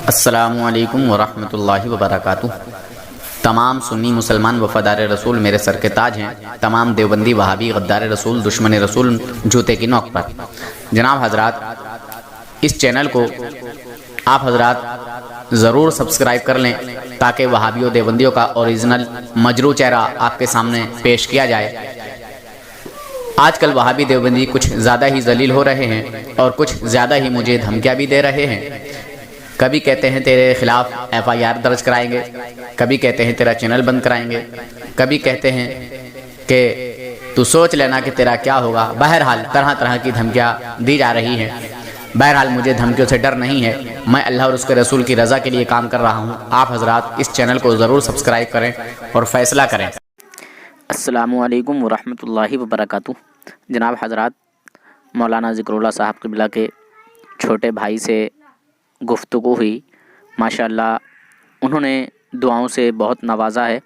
السلام علیکم ورحمۃ اللہ وبرکاتہ۔ تمام سنی مسلمان وفادار رسول میرے سر کے تاج ہیں، تمام دیوبندی وہابی غدار رسول دشمن رسول جوتے کی نوک پر۔ جناب حضرات، اس چینل کو آپ حضرات ضرور سبسکرائب کر لیں تاکہ وہابیوں دیوبندیوں کا اوریجنل مجروح چہرہ آپ کے سامنے پیش کیا جائے۔ آج کل وہابی دیوبندی کچھ زیادہ ہی ذلیل ہو رہے ہیں اور کچھ زیادہ ہی مجھے دھمکیاں بھی دے رہے ہیں۔ کبھی کہتے ہیں تیرے خلاف FIR درج کرائیں گے، کبھی کہتے ہیں تیرا چینل بند کرائیں گے، کبھی کہتے ہیں کہ تو سوچ لینا کہ تیرا کیا ہوگا۔ بہرحال طرح طرح کی دھمکیاں دی جا رہی ہیں۔ بہرحال مجھے دھمکیوں سے ڈر نہیں ہے، میں اللہ اور اس کے رسول کی رضا کے لیے کام کر رہا ہوں۔ آپ حضرات اس چینل کو ضرور سبسکرائب کریں اور فیصلہ کریں۔ السلام علیکم ورحمۃ اللہ وبرکاتہ۔ جناب حضرات، مولانا ذکر اللہ صاحب قبلہ کے چھوٹے بھائی سے گفتگو ہوئی، ماشاءاللہ انہوں نے دعاؤں سے بہت نوازا ہے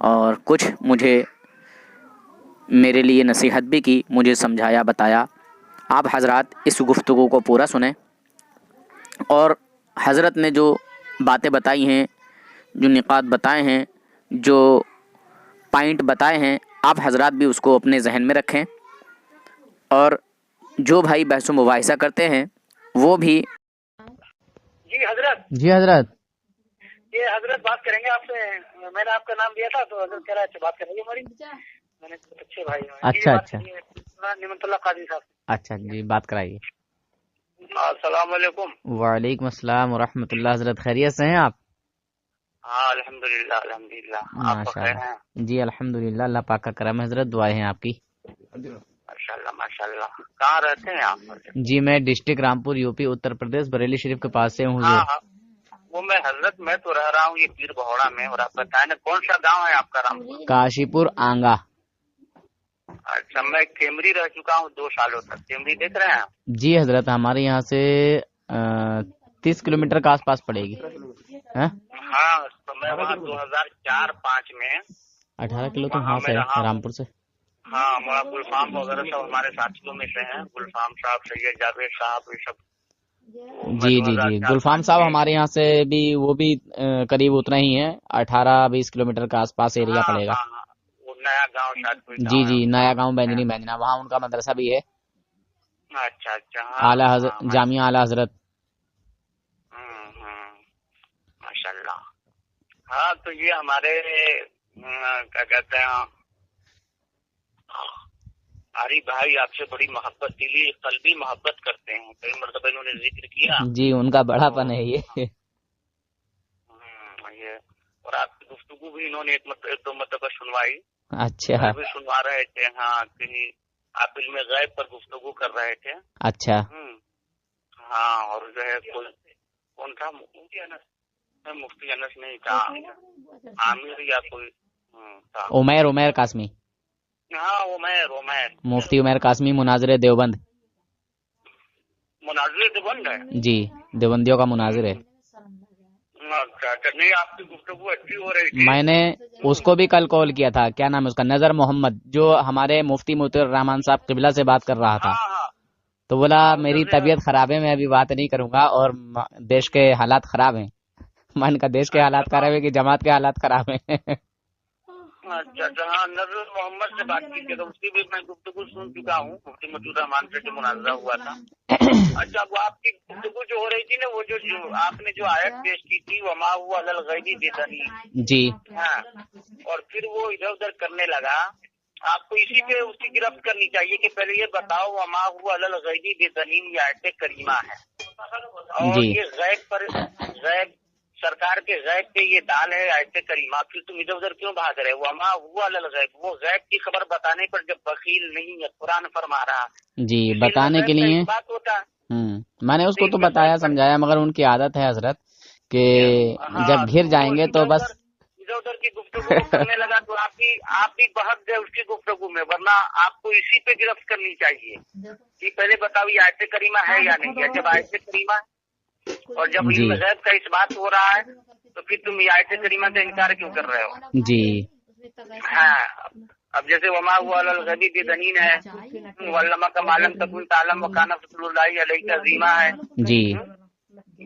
اور کچھ مجھے میرے لیے نصیحت بھی کی، مجھے سمجھایا بتایا۔ آپ حضرات اس گفتگو کو پورا سنیں، اور حضرت نے جو باتیں بتائی ہیں، جو نقاط بتائے ہیں، جو پوائنٹ بتائے ہیں، آپ حضرات بھی اس کو اپنے ذہن میں رکھیں، اور جو بھائی بحث و مباحثہ کرتے ہیں وہ بھی۔ جی حضرت، یہ حضرت بات کریں گے آپ سے۔ میں نے آپ کا نام دیا تھا تو حضرت کہہ رہا ہے بات کریں گے ہماری۔ میں نے بہت اچھے بھائی ہیں۔ اچھا نعمت اللہ قاضی صاحب۔ اچھا جی، بات کرائیے۔ السلام علیکم۔ وعلیکم السلام ورحمۃ اللہ۔ حضرت خیریت سے ہیں آپ؟ ہاں الحمدللہ الحمدللہ۔ آپ ماشاء خیر اللہ، ہیں؟ جی الحمدللہ، اللہ پاک کا کرم ہے حضرت، دعائیں ہیں آپ کی۔ ماشاءاللہ ماشاءاللہ۔ کہاں رہتے ہیں آپ؟ جی میں ڈسٹرکٹ رامپور، UP اتر پردیش، بریلی شریف کے پاس سے ہوں ہاں حضور۔ ہاں، وہ میں حضرت میں تو رہ رہا ہوں یہ پیر بہوڑا میں، اور آپ بتائیں نا کون سا گاؤں ہے آپ کا؟ رامپور؟ کاشی پور آنگا۔ اچھا، میں کیمری رہ چکا ہوں 2 سالوں تک۔ کیمری دیکھ رہے ہیں آپ؟ جی حضرت، ہمارے یہاں سے 30 کلومیٹر کے آس پاس پڑے گی۔ ہاں، تو میں وہاں 2004-05 میں 18 کلو تو ہاں سے ہے رامپور سے۔ ہاں، مولانا گلفام وغیرہ سب ہمارے ساتھیوں میں سے ہیں۔ گلفام صاحب، سید جاوید صاحب، یہ سب۔ جی جی جی، گلفام صاحب ہمارے یہاں سے بھی، وہ بھی قریب اتنا ہی ہے، 18-20 کلومیٹر کے آس پاس ایریا پڑے گا۔ وہ نیا گاؤں شاید کوئی جی گاؤں جی، ہے۔ نیا گاؤں بینجنی بینجنا، وہاں ان کا مدرسہ بھی ہے، اچھا اچھا۔ ہاں اعلیٰ حضرت، جامعہ اعلیٰ حضرت۔ ماشاء اللہ۔ ہاں، تو یہ ہمارے کیا کہتے ہیں، ہماری بھائی آپ سے بڑی محبت، دلی قلبی محبت کرتے ہیں۔ کئی مرتبہ انہوں نے ذکر کیا۔ جی ان کا بڑا پن ہے یہ۔ اور آپ کی گفتگو بھی انہوں نے ایک 2 مرتبہ سنوائی۔ اچھا بھی سنوا رہے تھے، ہاں، کہ آپ علم غیب پر گفتگو کر رہے تھے۔ اچھا ہاں، اور جو ہے کون تھا؟ مفتی انس نہیں تھا، عامر یا کوئی تھا۔ عمیر قاسمی۔ ہاں، عمیر مفتی عمیر قاسمی، مناظر دیوبند۔ مناظر دیوبند ہے؟ جی، دیوبندیوں کا مناظر ہے۔ اچھا، نہیں آپ کی گفتگو اچھی ہو رہی تھی۔ میں نے اس کو بھی کل کال کیا تھا، کیا نام ہے اس کا، نظر محمد، جو ہمارے مفتی مطیع الرحمان صاحب قبلہ سے بات کر رہا تھا۔ تو بولا میری طبیعت خراب ہے، میں ابھی بات نہیں کروں گا، اور دیش کے حالات خراب ہیں۔ میں نے کہا دیش کے حالات خراب ہے کہ جماعت کے حالات خراب ہیں؟ اچھا، ہاں، نظر محمد سے بات کی تھی، تو اس کی بھی میں گفتگو سن چکا ہوں، مفتی مطیع الرحمان سے جو مناظرہ ہوا تھا۔ اچھا، وہ آپ کی گفتگو جو ہو رہی تھی نا، وہ جو آپ نے جو آیت پیش کی تھی، وما هو علی الغیب بضنین، جی ہاں، اور پھر وہ ادھر ادھر کرنے لگا۔ آپ کو اسی پہ اس کی گرفت کرنی چاہیے کہ پہلے یہ بتاؤ وما هو علی الغیب بضنین یہ آیت کریمہ ہے، اور جی یہ غیب پر، غیب سرکار کے غیب پہ یہ دال ہے آیت کریمہ، پھر تم ادھر ادھر کیوں بھاگ رہے؟ وما هو علی الغیب، وہ غیب کی خبر بتانے پر جب بخیل نہیں ہے، قرآن فرما رہا جی، بتانے کے لیے بات ہوتا ہے۔ میں نے اس کو تو بتایا سمجھایا، مگر ان کی عادت ہے حضرت کہ جب گھر جائیں گے تو بس ادھر ادھر کی گفتگو کرنے لگا، تو آپ بھی بہت گئے اس کی گفتگو میں، ورنہ آپ کو اسی پہ گرفت کرنی چاہیے کہ پہلے بتاؤ یہ آیت کریمہ ہے یا نہیں ہے۔ جب آیت کریمہ اور جب علم غیب کا اس بات ہو رہا ہے تو پھر تم یہ آیت کریمہ کا انکار کیوں کر رہے ہو؟ جی ہاں، اب جیسے وما هو علی الغیب بضنین ہے، وعلمک ما لم تکن تعلم وکان فضل اللہ علیک عظیما ہے، جی،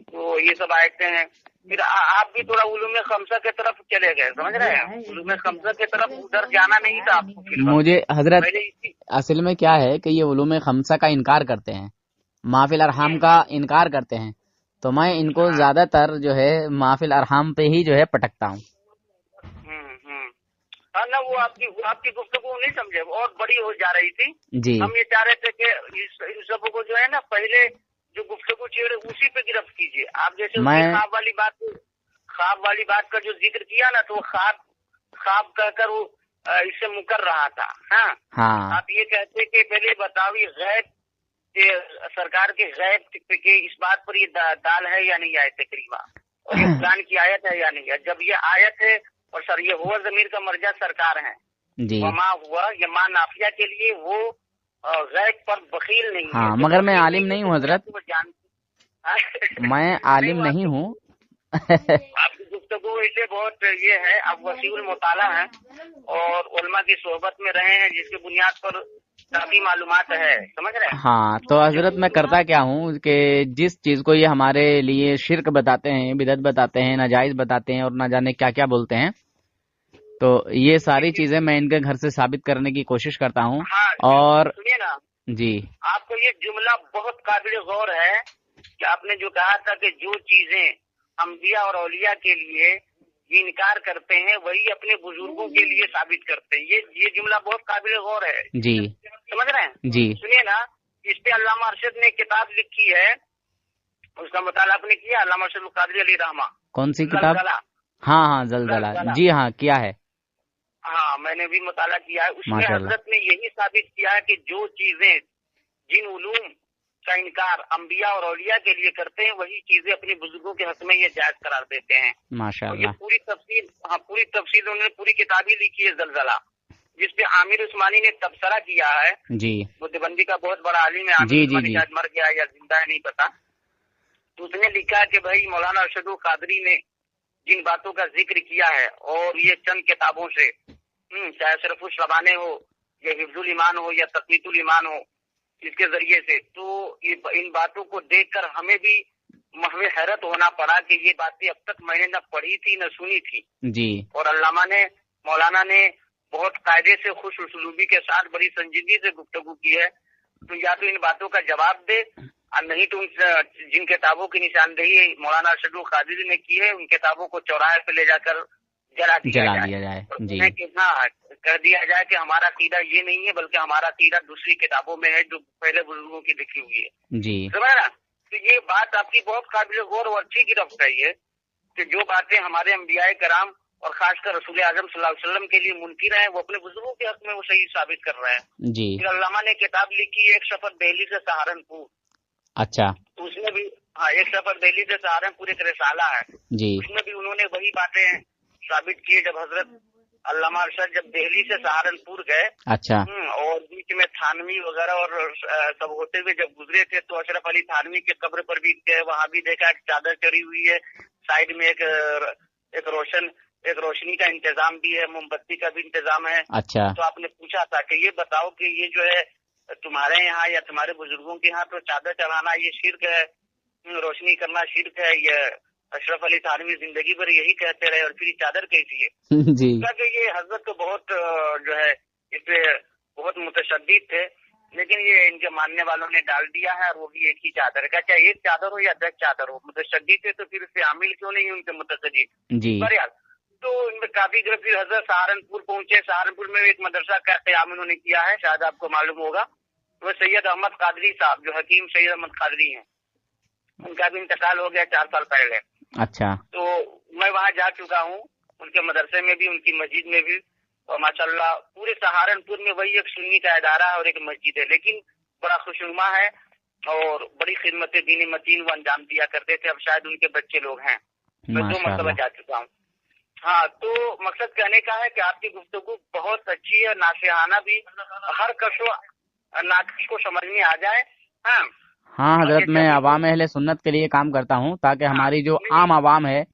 تو और ये सब आयतें हैं। फिर आप भी थोड़ा उलूम खमसा की तरफ चले गए, समझ रहे हैं? उलूम खमसा की तरफ उधर जाना नहीं था आपको। फिर मुझे हजरत पहले इसी असल में क्या है कि ये उलूम खमसा का इनकार करते हैं, माफिल अरहाम का इनकार करते हैं, तो मैं इनको ज्यादातर जो है माफिल अरहाम पे ही जो है पटकता हूँ। हाँ ना, वो आपकी गुफ्तगू नहीं समझे, और बड़ी हो जा रही थी जी हम ये चाह रहे थे कि इस सब को जो है ना, पहले जो गुफ्तगू छेड़े उसी पे गिरफ्त कीजिए आप। जैसे मैं ख्वाब वाली बात का जो जिक्र किया ना, तो वो ख्वाब कहकर वो इससे मुकर रहा था। हाँ आप ये कहते कि पहले बताओ ये गैब के सरकार के गैब के इस बात पर ये दाल है या नहीं आयत करीमा, और ये कुरान की आयत है या नहीं है। जब ये आयत है और सर ये हुआ ज़मीर का मर्जा सरकार है, जी वमा हुआ ये मां नाफिया के लिए वो गैब पर बखील नहीं हाँ, है। मगर मैं आलिम नहीं हूँ हजरत, मैं आलिम नहीं हूँ। आपकी गुफ्तगू ऐसे बहुत ये है, आप वसीउल मुताला हैं और उलमा की सोहबत में रहे हैं, जिसकी बुनियाद पर काफी मालूमात है, समझ रहे हैं? हाँ, तो हजरत मैं करता क्या हूँ कि जिस चीज को ये हमारे लिए शिरक बताते हैं, बिदअत बताते हैं, नाजायज बताते हैं और ना जाने क्या क्या बोलते हैं, तो ये सारी चीजें मैं इनके घर से साबित करने की कोशिश करता हूँ। हाँ, और सुनिए ना, जी आपको ये जुमला बहुत काबिल गौर है कि आपने जो कहा था कि जो चीजें अंबिया और औलिया के लिए इनकार करते हैं वही अपने बुजुर्गों के लिए साबित करते हैं। ये जुमला बहुत काबिल गौर है जी, समझ रहे हैं? जी सुनिए ना, इस पे अल्लामा अरशद ने किताब लिखी है, उसका मुताला आपने किया? अल्लामा अरशद कादरी अली रहमा। कौन सी किताब? ज़लज़ला। हाँ हाँ, ज़लज़ला, जी हाँ, किया है। हाँ, मैंने भी मुताला किया है। उसमें माशाअल्लाह। हजरत ने यही साबित किया है कि जो चीजें जिन उलूम का इनकार अंबिया और औलिया के लिए करते हैं वही चीजें अपने बुजुर्गों के हक में ये जायज करार देते हैं। और ये माशाअल्लाह। पूरी तफसील उन्होंने पूरी किताबी लिखी है ज़लज़ला, जिसपे आमिर उस्मानी ने तबसरा किया है। जी वो देवबंदी का बहुत बड़ा आलिम है, जी, आमिर जी, उस्मानी जी। शायद मर गया या जिंदा है नहीं पता। तो उसने लिखा कि भाई मौलाना अरशद कादरी ने जिन बातों का जिक्र किया है, और ये चंद किताबों से, चाहे सिर्फ शबाने हो या हिफ्जुल ईमान हो या तकमीतुल ईमान हो, इसके जरिए से, तो इन बातों को देखकर हमें भी महवे हैरत होना पड़ा कि ये बातें अब तक मैंने न पढ़ी थी न सुनी थी। जी और अल्लामा ने, मौलाना ने बहुत कायदे से, खुश उसलूबी के साथ, बड़ी संजीदगी से गुफ्तगू की है। तो या तो इन बातों का जवाब दे, और नहीं तो जिन किताबों की निशानदेही मौलाना अरशद कादरी ने की है, उन किताबों को चौराहे पे ले जाकर जला दिया जाए। जी हाँ, कह दिया जाए कि हमारा अकीदा ये नहीं है, बल्कि हमारा अकीदा दूसरी किताबों में है जो पहले बुजुर्गों की लिखी हुई है। जी समझ ना? तो ये बात आपकी बहुत काबिल गौर और अच्छी गिरफ्त है ये, कि जो बातें हमारे अंबियाए कराम और खासकर रसूल आजम सल्लल्लाहु अलैहि वसल्लम के लिए मुनकिर हैं, वो अपने बुजुर्गों के हक में वो सही साबित कर रहे हैं। जी। फिर अल्लामा ने किताब लिखी है, एक सफर दिल्ली से सहारनपुर। अच्छा। तो उसमें भी, हाँ, एक सफर दिल्ली से सहारनपुर एक रिसाला है जी। उसमें भी उन्होंने वही बातें साबित किए। जब हजरत अल्लामा अरशद जब दिल्ली से सहारनपुर गए, अच्छा। और बीच में थानवी वगैरह और सब होते हुए जब गुजरे थे, तो अशरफ अली थानवी के कब्र पर भी गए, वहाँ भी देखा एक चादर चढ़ी हुई है, साइड में एक रोशनी का इंतजाम भी है, मोमबत्ती का भी इंतजाम है। अच्छा। तो आपने पूछा था कि ये बताओ कि ये जो है तुम्हारे यहाँ या तुम्हारे बुजुर्गों के यहाँ तो चादर चढ़ाना ये शिर्क है, रोशनी करना शिर्क है, ये अशरफ अली थानवी जिंदगी भर यही कहते रहे, और फिर चादर कैसी है? जी। कि ये हजरत तो बहुत जो है इस पे बहुत मुतशद्दिद थे, लेकिन ये इनके मानने वालों ने डाल दिया है, और वो भी एक ही चादर का, चाहे एक चादर हो या 10 चादर हो। मुतशद्दिद थे तो फिर इससे आमिल क्यों नहीं उनके मुतशद्दिद? जी। बहरहाल, तो इनमें काफी फिर हजरत सहारनपुर पहुंचे। सहारनपुर में एक मदरसा का क़याम उन्होंने किया है, शायद आपको मालूम होगा। वो सैयद अहमद कादरी साहब, जो हकीम सैयद अहमद कादरी हैं, उनका भी इंतकाल हो गया 4 साल पहले। अच्छा। तो मैं वहाँ जा चुका हूँ, उनके मदरसे में भी, उनकी मस्जिद में भी, और माशाल्लाह पूरे सहारनपुर में वही एक सुन्नी का इदारा और एक मस्जिद है, लेकिन बड़ा खुशनुमा है और बड़ी खिदमत दीन मतीन वो अंजाम दिया करते थे। अब शायद उनके बच्चे लोग हैं। मैं 2 मरतबा जा चुका हूँ। हाँ, तो मकसद कहने का है कि आपकी गुफ्तगू बहुत अच्छी है, नासिहाना भी, हर कशो नाकश को समझ में आ जाए। हाँ हजरत, मैं अवाम अहले सुन्नत के लिए काम करता हूँ, ताकि हमारी जो आम आवाम है,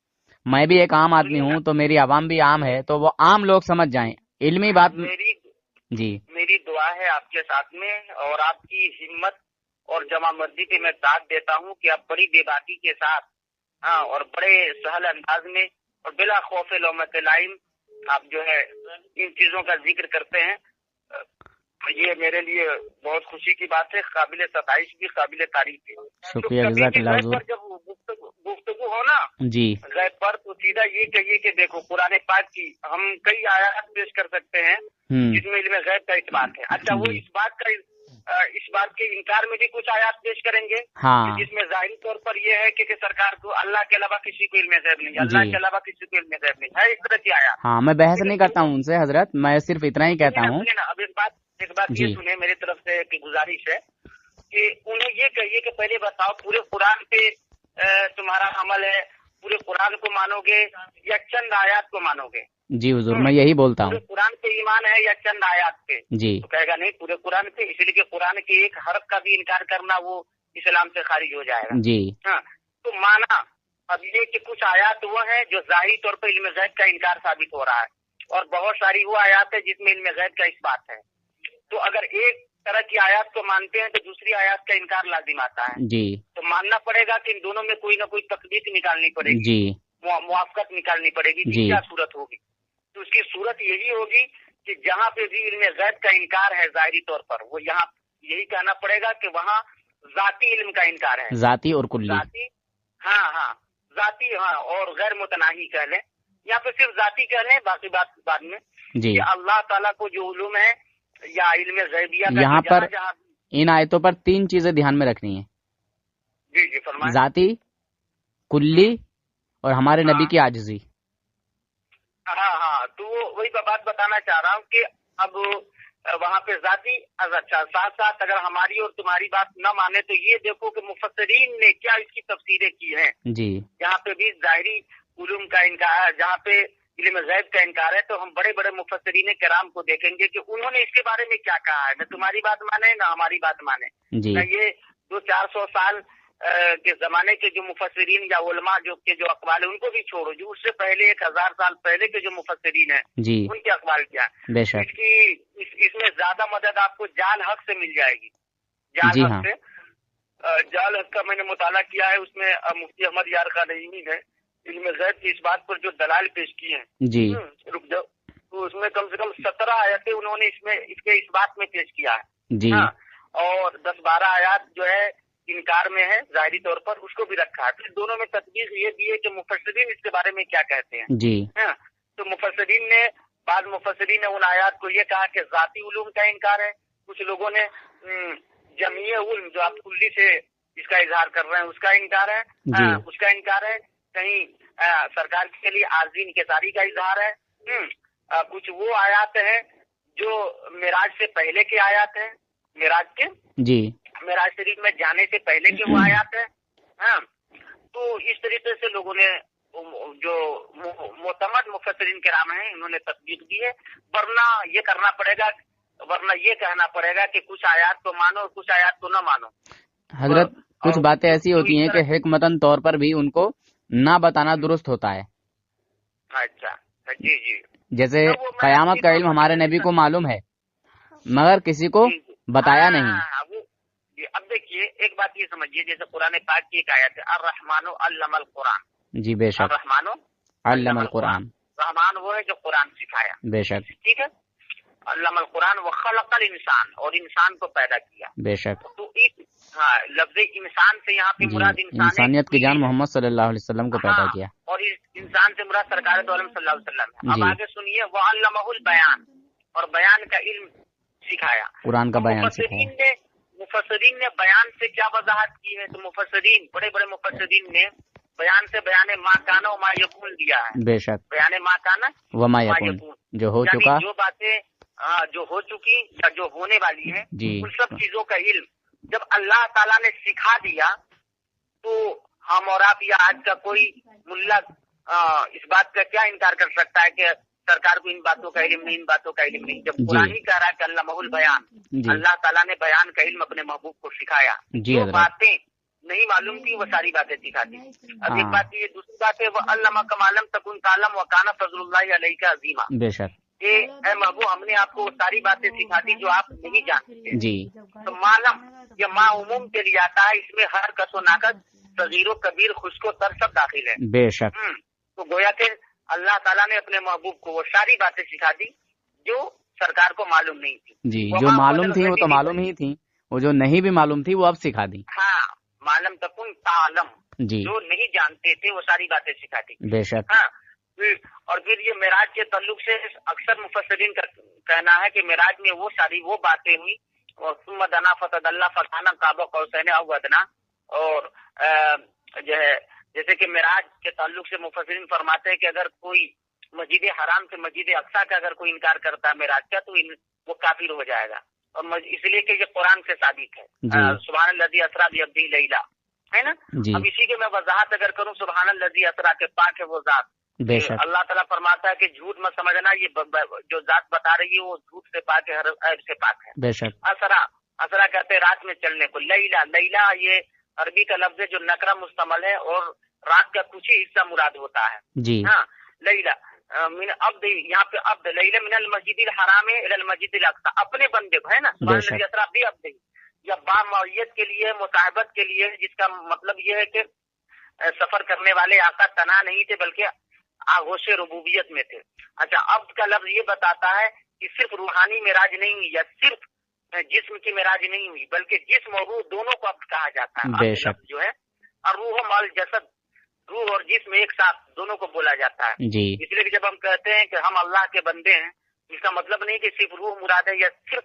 मैं भी एक आम आदमी हूँ, तो मेरी आवाम भी आम है, तो वो आम लोग समझ जाएं इल्मी बात। मेरी दुआ है आपके साथ में, और आपकी हिम्मत और जमामर्दी पे मैं दाद देता हूँ कि आप बड़ी बेबाकी के साथ हाँ, और बड़े सहल अंदाज में और बिला खौफ लौमत लाइम आप जो है इन चीजों का जिक्र करते हैं। ये मेरे लिए बहुत खुशी की बात है, काबिल सताइश भी, काबिल तारीफ भी। शुक्रिया, तो कभी भी जज़ाकल्लाह गैब हुज़ूर। पर जब गुफ्तगू हो ना जी गैब पर, तो सीधा ये कहिए कि देखो कुरान पाक की हम कई आयत पेश कर सकते हैं जिसमें इल्म गैब का इस्बात है। अच्छा, वो जी। इस बात के इनकार में भी कुछ आयत पेश करेंगे हाँ जिसमें जाहिरी तौर पर ये है कि सरकार को अल्लाह के अलावा किसी को इल्म गैब नहीं, अल्लाह जी। के अलावा किसी को इल्म गैब नहीं है, इस तरह की आयत। हाँ, मैं बहस नहीं करता हूँ उनसे हजरत, मैं सिर्फ इतना ही कहता हूँ। सुनिए ना, अब एक बात जी। ये सुने, मेरी तरफ से एक गुजारिश है कि उन्हें ये कहिए कि पहले बताओ पूरे कुरान पे तुम्हारा अमल है, पूरे कुरान को मानोगे या चंद आयत को मानोगे? जी हुजूर, मैं यही बोलता पूरे हूँ। कुरान पे ईमान है या चंद आयत पे? जी तो कहेगा नहीं, पूरे कुरान पे, इसलिए कि कुरान के एक हरफ का भी इनकार करना वो इस्लाम से खारिज हो जाएगा। जी हाँ, तो माना अब ये कि कुछ आयत वो है जो जाहिरी तौर पर इल्म गैब का इनकार साबित हो रहा है, और बहुत सारी वो आयत है जिसमें इल्म गैब का इस्बात है। तो अगर एक तरह की आयत को मानते हैं तो दूसरी आयत का इनकार लाजिम आता है। जी तो मानना पड़ेगा कि इन दोनों में कोई ना कोई तकदीर निकालनी पड़ेगी, जी मुआफकत निकालनी पड़ेगी। जी। क्या सूरत होगी? तो उसकी सूरत यही होगी कि जहाँ पे भी इल्म गैब का इनकार है जाहिरी तौर पर, वो यहाँ यही कहना पड़ेगा कि वहाँ जाती इल्म का इनकार है। जाती और कुल्ली। जाती, हाँ, जाती, हाँ, और गैर मुतनाही कह लें या फिर सिर्फ जाती कह लें, बाकी बात बाद में। जी। कि अल्लाह ताला को जो उलूम है या इल्म गैबिया का यहाँ जो पर जहाँ इन आयतों पर 3 चीजें ध्यान में रखनी है। जी फरमाएं। जाती, कुल्ली और हमारे हाँ। नबी की आजिज़ी। हाँ, तो वही बात बताना चाह रहा हूँ कि अब वहाँ पे जाती, अच्छा, साथ साथ अगर हमारी और तुम्हारी बात न माने तो ये देखो कि मुफस्सिरीन ने क्या इसकी तफसीरें की हैं। जी यहाँ पे भी जाहिरी उलूम का इनकार, जहाँ पे इल्म गैब का इनकार है, तो हम बड़े बड़े मुफस्सिरीन किराम को देखेंगे कि उन्होंने इसके बारे में क्या कहा है। न तुम्हारी बात माने न हमारी बात माने, जी न ये 200-400 साल के जमाने के जो मुफस्सिरीन या उलमा जो अकवाल है उनको भी छोड़ो, जो उससे पहले 1000 साल पहले के जो मुफस्सिरीन है जी उनके अकवाल क्या। बेशक। इसमें ज्यादा मदद आपको जाल हक से मिल जाएगी। जी जाल हक हाँ। से, जाल हक का मैंने मुताला किया है, उसमें मुफ्ती अहमद यार का नईमी है, इल्म गैब की इस बात पर जो दलाल पेश किए हैं। जी रुक जाओ, तो उसमें कम से कम 17 आयतें उन्होंने इसके इस बात में पेश किया है। जी हाँ, और 10-12 आयत जो है इनकार में है जाहिरी तौर पर, उसको भी रखा है। फिर दोनों में तस्वीर ये भी है कि मुफस्सिरीन इसके बारे में क्या कहते हैं। जी हाँ, तो बाद मुफस्सिरीन ने उन आयत को ये कहा कि जाती उलूम का इनकार है। कुछ लोगों ने जमीय उल्म, जो आप कुल्ली से इसका इजहार कर रहे हैं, उसका इनकार है। उसका इनकार है। कहीं सरकार के लिए आज़ीन इंकिसारी का इजहार है। कुछ वो आयत है जो मिराज से पहले के आयत है, मिराज शरीफ में जाने से पहले के वो आयत है। हाँ, तो इस तरीके से लोगों ने जो मोतमद मुफस्सिरीन किराम हैं इन्होंने तस्दीक दी है। वरना ये कहना पड़ेगा कि कुछ आयत को मानो और कुछ आयत को न मानो। हजरत, कुछ बातें ऐसी होती हैं कि हिकमतन तौर पर भी उनको ना बताना दुरुस्त होता है। अच्छा, जी। जैसे कयामत का इल्म हमारे नबी को मालूम है मगर किसी को बताया नहीं। अब देखिए, एक बात ये समझिए, जैसे कुरान पाक की एक आयत है, अर्रहमानु अल्लमल कुरान। जी बेशक। अर्रहमानु अल्लमल कुरान, रहमान वो है जो कुरान सिखाया। बेशक। ठीक है, अल्लमल कुरान व खलक़ल इंसान, और इंसान को पैदा किया। बेशक। तो लफ्ज़ इंसान से यहाँ पे मुराद इंसानियत की जान मोहम्मद सल्लल्लाहु अलैहि वसल्लम को पैदा किया, और इस इंसान से मुराद सरकार दो आलम सल्लल्लाहु अलैहि वसल्लम। अब आगे सुनिए, व अल्लमहुल बयान, और बयान का इल्म सिखाया, कुरान का बयान सिखाया। मुफस्सिरीन ने बयान से क्या वजाहत की है? तो मुफस्सिरीन, बड़े बड़े मुफस्सिरीन ने बयान से बयाने मा काना व मा यकून दिया है। बेशक। बयाने मा काना व मा यकून, जो हो चुका, जो बातें जो हो चुकी या जो होने वाली है, उन सब चीजों का इल्म जब अल्लाह ताला ने सिखा दिया, तो हम और आप या आज का कोई मुल्ला इस बात का क्या इनकार कर सकता है कि सरकार को इन बातों का इल्म नहीं, इन बातों का इल्म नहीं। जब कुरान ही कह रहा है कि अल्लाहुल बयान, अल्लाह ताला ने बयान का इल्म अपने महबूब को सिखाया। जो बातें नहीं मालूम थी वो सारी बातें सिखा दी। अब एक बात ये, दूसरी बात है, वो अल्लमा कमालम तकुन तालम व काना फज़लुल्लाहि अलैका अज़ीमा। बेशक। ये ऐ महबूब, हमने आपको वो सारी बातें सिखा दी जो आप नहीं जानते। जी। तो मालम या मा उमूम के लिए आता है, इसमें हर कसो नाकस صغیر و کبیر خشک و تر سب داخل ہے. بے شک. تو گویا کہ اللہ تعالیٰ نے اپنے محبوب کو وہ ساری باتیں سکھا دی جو سرکار کو معلوم نہیں تھی. جی جو معلوم تھی وہ تو معلوم ہی تھی، وہ جو نہیں بھی معلوم تھی وہ اب سکھا دی. ہاں معلوم تکن تعلم، جی جو نہیں جانتے تھے وہ ساری باتیں سکھا دی. بے شک. ہاں اور پھر یہ معراج کے تعلق سے اکثر مفسرین کا کہنا ہے کہ معراج میں وہ ساری وہ باتیں ہوئی اور ثم دنا فتدلی فکان قاب قوسین او ادنی. اور جو ہے جیسے کہ معراج کے تعلق سے مفسرین فرماتے ہیں کہ اگر کوئی مسجد حرام سے مسجد اقصی کا اگر کوئی انکار کرتا ہے معراج کا تو وہ کافر ہو جائے گا، اور اس لیے کہ یہ قرآن سے ثابت ہے. سبحان الذی اسری بعبدہ لیلا ہے نا. اب اسی کے میں وضاحت اگر کروں، سبحان الذی اسری کے پاک ہے وہ ذات. بے شک. اللہ تعالیٰ فرماتا ہے کہ جھوٹ مت سمجھنا، یہ جو ذات بتا رہی ہے وہ جھوٹ سے پاک ہے، ہر عیب سے پاک ہے. بے شک. اسرا کہتے ہیں رات میں چلنے کو. لیلا، لیلا یہ عربی کا لفظ ہے جو نکرہ مستعمل ہے اور رات کا کچھ ہی حصہ مراد ہوتا ہے. جی ہاں لیلا من عبد، یہاں پہ عبد لیلا من المسجد الحرام الى المسجد الاقصی، اپنے بندے کو ہے نا. سبحان اسرا بعبدہ یا با معیت کے لیے، مصاحبت کے لیے، جس کا مطلب یہ ہے کہ سفر کرنے والے آقا تنہا نہیں تھے بلکہ آغوش ربوبیت میں تھے. اچھا عبد کا لفظ یہ بتاتا ہے کہ صرف روحانی معراج نہیں ہوئی یا صرف جسم کی معراج نہیں ہوئی بلکہ جسم اور روح دونوں کو عبد کہا جاتا ہے. بے شک. جو ہے اور روح مال جسد، روح اور جسم ایک ساتھ دونوں کو بولا جاتا ہے. جی اس لیے کہ جب ہم کہتے ہیں کہ ہم اللہ کے بندے ہیں، اس کا مطلب نہیں کہ صرف روح مراد ہے یا صرف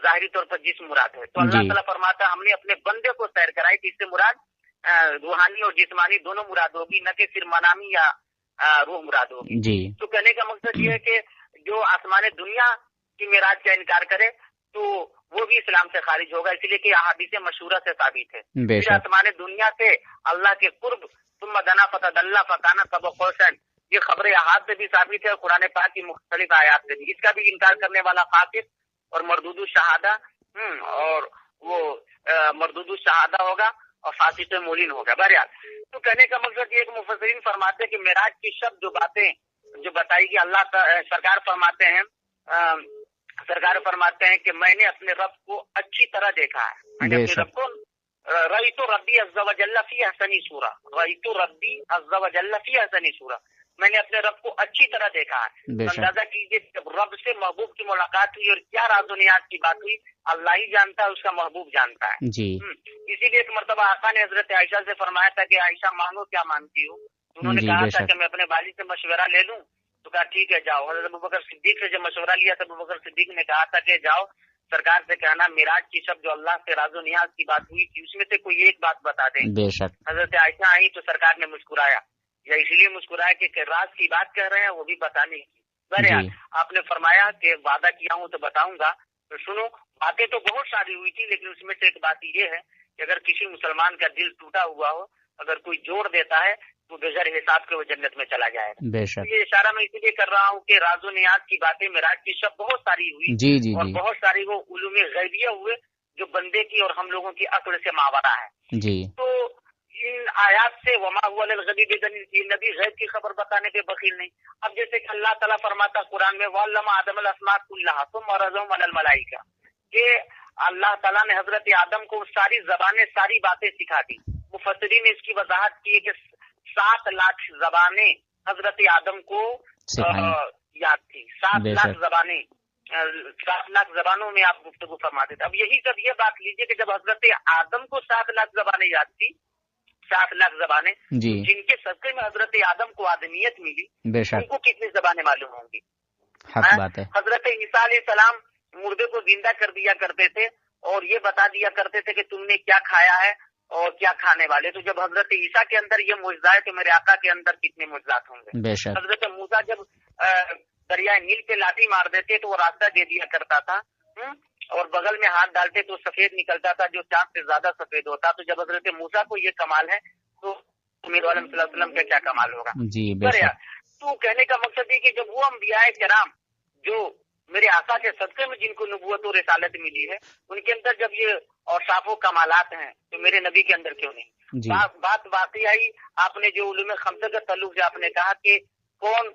ظاہری طور پر جسم مراد ہے. تو اللہ تعالیٰ فرماتا ہے ہم نے اپنے بندے کو سیر کرائی کہ اس سے مراد روحانی اور جسمانی دونوں مراد ہوگی، نہ کہ صرف منامی یا روح مراد ہوگی. جی تو کہنے کا مقصد یہ ہے کہ جو آسمان دنیا کی معراج کا انکار کرے تو وہ بھی اسلام سے خارج ہوگا، اس لیے کہ احادیث مشہورہ سے ثابت ہے. پھر آسمان دنیا سے اللہ کے قرب ثم دنا فتدلی فکان قاب قوسین، یہ خبر احاد سے بھی ثابت ہے، قرآن پاک کی مختلف آیات سے بھی. اس کا بھی انکار کرنے والا فاسق اور مردود الشہادہ اور وہ مردود الشہادہ ہوگا اور فاسق مولین ہوگا. بہرحال تو کہنے کا مقصد یہ کہ مفسرین فرماتے ہیں کہ معراج کی شب جو باتیں جو بتائی گی، اللہ سرکار فرماتے ہیں کہ میں نے اپنے رب کو اچھی طرح دیکھا ہے. میں نے اپنے رب کو رأیت ربی عز وجل فی احسن صورۃ، رأیت ربی عز وجل فی احسن صورۃ، میں نے اپنے رب کو اچھی طرح دیکھا ہے. اندازہ کیجیے جب رب سے محبوب کی ملاقات ہوئی اور کیا راز و نیاز کی بات ہوئی، اللہ ہی جانتا ہے، اس کا محبوب جانتا ہے. جی اسی لیے ایک مرتبہ آقا نے حضرت عائشہ سے فرمایا تھا کہ عائشہ مانگو کیا مانگتی ہو. انہوں نے کہا تھا کہ میں اپنے والد سے مشورہ لے لوں، تو کہا ٹھیک ہے جاؤ. حضرت ابوبکر صدیق سے جب مشورہ لیا تو ابوبکر صدیق نے کہا تھا کہ جاؤ سرکار سے کہنا معراج کی شب جو اللہ سے راز و نیاز کی بات ہوئی تھی اس میں سے کوئی ایک بات بتا دیں. بے شک. حضرت عائشہ آئی تو سرکار نے مسکرایا، یا اس لیے مسکرایا کہ راز کی بات کہہ رہے ہیں وہ بھی بتانے کی. بہرحال آپ نے فرمایا کہ وعدہ کیا ہوں تو بتاؤں گا. تو سنو، باتیں تو بہت ساری ہوئی تھی لیکن اس میں سے ایک بات یہ ہے کہ اگر کسی مسلمان کا دل ٹوٹا ہوا ہو، اگر کوئی جوڑ دیتا ہے تو بغیر حساب کے وہ جنت میں چلا جائے گا. بے شک. یہ اشارہ میں اسی لیے کر رہا ہوں کہ راز و نیاز کی باتیں معراج کی شب بہت ساری ہوئی. جی جی اور جی. بہت ساری وہ علوم غیبیہ ہوئے جو بندے کی اور ہم لوگوں کی عقل سے ماورا ہے. جی تو ان آیات سے وما هو للغیب بدلیل، کہ نبی غیب کی خبر بتانے پہ بخیل نہیں. اب جیسے کہ اللہ تعالیٰ فرماتا قرآن میں وَعَلَّمَ آدَمَ الْأَسْمَاءَ كُلَّهَا ثُمَّ عَرَضَهُمْ عَلَى الْمَلَائِكَةِ، کہ اللہ تعالیٰ نے حضرت آدم کو ساری زبانیں ساری باتیں سکھا دی. مفسرین نے اس کی وضاحت کی ہے کہ 7 لاکھ زبانیں حضرت آدم کو یاد تھی. 7 لاکھ زبانیں، 7 لاکھ زبانوں میں آپ گفتگو فرماتے تھے. اب یہی جب یہ بات لیجیے کہ جب حضرت آدم کو 7 لاکھ زبانیں یاد تھی، 7 لاکھ زبانیں جن کے صدقے میں حضرت آدم کو آدمیت ملی، ان کو کتنی زبانیں معلوم ہوں گی؟ حضرت عیسیٰ علیہ السلام مردے کو زندہ کر دیا کرتے تھے اور یہ بتا دیا کرتے تھے کہ تم نے کیا کھایا ہے اور کیا کھانے والے. تو جب حضرت عیسیٰ کے اندر یہ معجزہ ہے تو میرے آقا کے اندر کتنے معجزات ہوں گے. حضرت موسیٰ جب دریائے نیل پہ لاٹھی مار دیتے تو وہ راستہ دے دیا کرتا تھا اور بغل میں ہاتھ ڈالتے تو سفید نکلتا تھا جو چاند سے زیادہ سفید ہوتا. تو جب حضرت موسیٰ کو یہ کمال ہے تو امیر عالم صلی اللہ علیہ وسلم کا کیا کمال ہوگا. تو کہنے کا مقصد یہ کہ جب وہ انبیاء کرام جو میرے آقا کے صدقے میں جن کو نبوت و رسالت ملی ہے ان کے اندر جب یہ اوصاف و کمالات ہیں تو میرے نبی کے اندر کیوں نہیں؟ بات باقی آئی. آپ نے جو علوم خمسہ کے تعلق سے آپ نے کہا کہ کون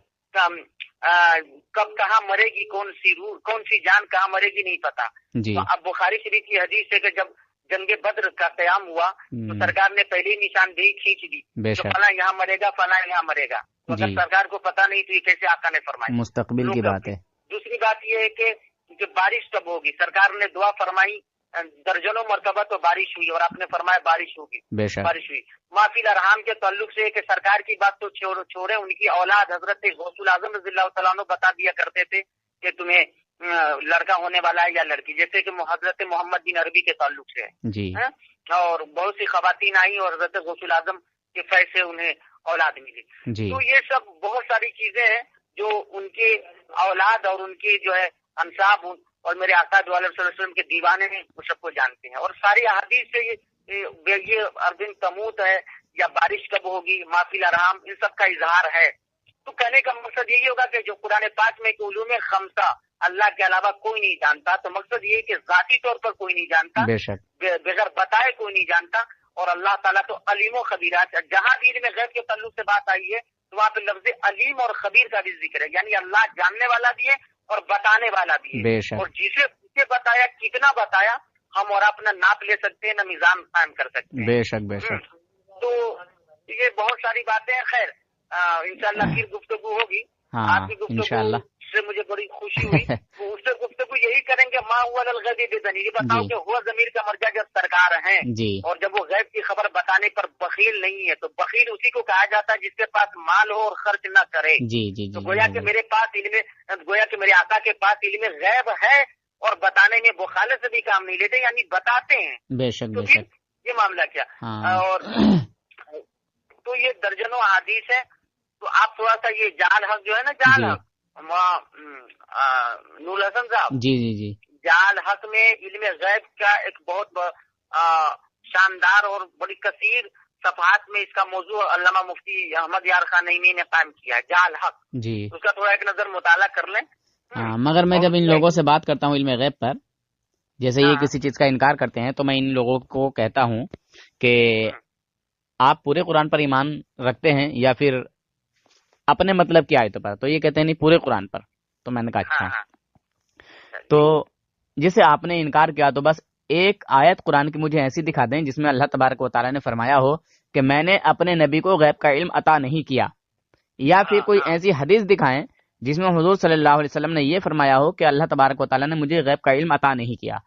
کب کہاں مرے گی، کون سی روح کون سی جان کہاں مرے گی نہیں پتا. تو اب بخاری شریف کی حدیث ہے کہ جب जंग बद्र का क़याम हुआ तो सरकार ने पहले ही निशानदेही खींच दी तो फला यहाँ मरेगा, फला यहाँ मरेगा। तो अगर सरकार को पता नहीं तो ये कैसे आका ने फरमाई? मुस्तकबिल की बात है। दूसरी बात ये है कि बारिश कब होगी? सरकार ने दुआ फरमाई, दर्जनों मरतबा तो बारिश हुई और आपने फरमाया बारिश होगी, बारिश हुई। माफिल अरहाम के ताल्लुक से कि सरकार की बात तो छोड़े, उनकी औलाद हजरत गौसुल आजम रज़ियल्लाहु तआला अन्हु बता दिया करते थे कि तुम्हें लड़का होने वाला है या लड़की, जैसे कि हजरत मोहम्मद बिन अरबी के ताल्लुक से है। और बहुत सी खवातीन आई और हजरत गौसुल आजम के फैसले उन्हें औलाद मिली। तो ये सब बहुत सारी चीजें हैं जो उनके औलाद और उनकी जो है अंसाब और मेरे आका दो अलैहि वसल्लम के दीवाने हैं, वो सबको जानते हैं। और सारी अहादीस से ये अर्दिन तमूत है या बारिश कब होगी, माफिल अरहाम, इन सब का इजहार है। तो कहने का मकसद यही होगा कि जो कुरान पाक में उलूम खमसा अल्लाह के अलावा कोई नहीं जानता, तो मकसद ये कि जाती तौर पर कोई नहीं जानता, बगैर बताए कोई नहीं जानता। और अल्लाह ताला तो अलीम और खबीर है। जहाँ भी इल्म गैब के ताल्लुक से बात आई है तो वहाँ पे लफ्ज अलीम और खबीर का भी जिक्र है, यानी अल्लाह जानने वाला भी है और बताने वाला भी है। और जिसे बताया, कितना बताया, हम और अपना नाप ले सकते हैं, न मिजान कायम कर सकते हैं। बेशक। तो ये बहुत सारी बातें हैं। खैर इंशाअल्लाह फिर गुफ्तगू होगी। आपकी गुफ्तगू से मुझे बड़ी खुशी हुई। तो उससे गुफ्तगू यही करेंगे, माँ हुआ गैबी बेदनी, ये बताओ कि हुआ ज़मीर का मर्जा जब सरकार है और जब वो गैब की खबर बताने पर बखील नहीं है, तो बखील उसी को कहा जाता है जिसके पास माल हो और खर्च न करे। तो गोया कि मेरे पास इल्म, गोया कि मेरे आका के पास इल्म गैब है और बताने में बुखाले से भी काम नहीं लेते, यानी बताते हैं। बेशक तो फिर ये मामला क्या? और तो ये दर्जनों हदीस है। तो आप थोड़ा सा ये जाल हक जो है ना, जाल हक नूर हसन साहब, जी, जाल हक में इल्म गैब का एक बहुत शानदार और बड़ी कसीर सफात में इसका मौजू अल्लामा मुफ्ती अहमद यार खान नईमी ने कायम किया है, जाल हक। उसका थोड़ा एक नजर मुताला कर लें। मगर मैं जब इन लोगों से बात करता हूँ इल्म गैब पर, जैसे ये किसी चीज का इनकार करते हैं, तो मैं इन लोगों को कहता हूँ कि आप पूरे कुरान पर ईमान रखते हैं या फिर अपने मतलब की आयतों पर? तो ये कहते हैं नहीं, पूरे कुरान पर। तो मैंने कहा अच्छा। तो जिसे आपने इनकार किया, तो बस एक आयत कुरान की मुझे ऐसी दिखा दें जिसमें अल्लाह तबारक व तआला ने फरमाया हो कि मैंने अपने नबी को गैब का इल्म अता नहीं किया, या फिर कोई ऐसी हदीस दिखाएं जिसमें हुजूर सल्लल्लाहु अलैहि वसल्लम ने ये फरमाया हो कि अल्लाह तबारक व तआला ने मुझे गैब का इल्म अता नहीं किया।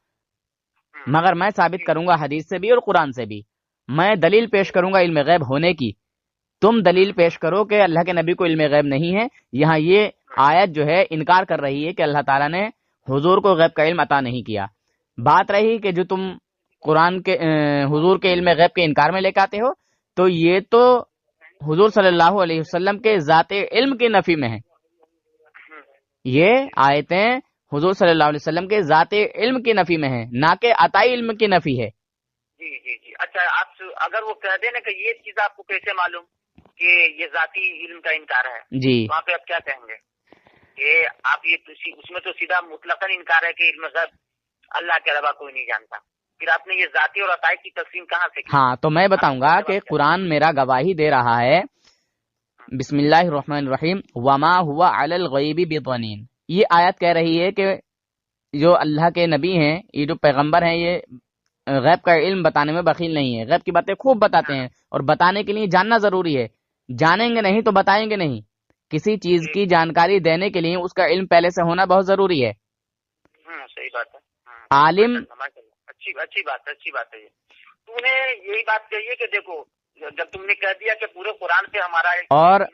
मगर मैं साबित करूंगा हदीस से भी और कुरान से भी, मैं दलील पेश करूंगा इल्म गैब होने की। तुम दलील पेश करो कि अल्लाह के नबी को इल्म गैब नहीं है। यहाँ ये आयत जो है इनकार कर रही है कि अल्लाह ताला ने हुजूर को गैब का इल्म अता नहीं किया। बात रही कि जो तुम कुरान के हुजूर के इल्म गैब के इनकार में लेकर आते हो, तो ये तो हुजूर सल्लल्लाहु अलैहि वसल्लम के ज़ाते इल्म की नफी में है। ये आयतें हुजूर सल्लल्लाहु अलैहि वसल्लम के ज़ाते इल्म की नफी में है, ना कि अताई इल्म की नफी है। जी। अच्छा, आप अगर वो कह देना कि ये चीज आपको कैसे मालूम कि ये जाती इल्म का इनकार है, जी, वहाँ पे आप क्या कहेंगे? कि आप ये उसमें तो सीधा मुतलकन इनकार है कि इल्म गैब अल्लाह के अलावा कोई नहीं जानता। फिर आपने ये जाती और अताई की तकसीम कहाँ से की? हाँ, तो मैं बताऊंगा कि कुरान मेरा गवाही दे रहा है। बिस्मिल्लाहिर्रहमानिर्रहीम, वमा हुआ अलल गैबी बिज़नीन। ये आयत कह रही है कि जो अल्लाह के नबी हैं, ये जो पैगंबर हैं, ये गैब का इल्म बताने में बखील नहीं है। गैब की बातें खूब बताते हैं और बताने के लिए जानना जरूरी है। जानेंगे नहीं तो बताएंगे नहीं। किसी चीज की जानकारी देने के लिए उसका इल्म पहले से होना बहुत जरूरी है। सही बात है। आलिम, अच्छी बात है। तूने यही बात कही है कि देखो, जब तुमने कह दिया कि पूरे कुरान से हमारा और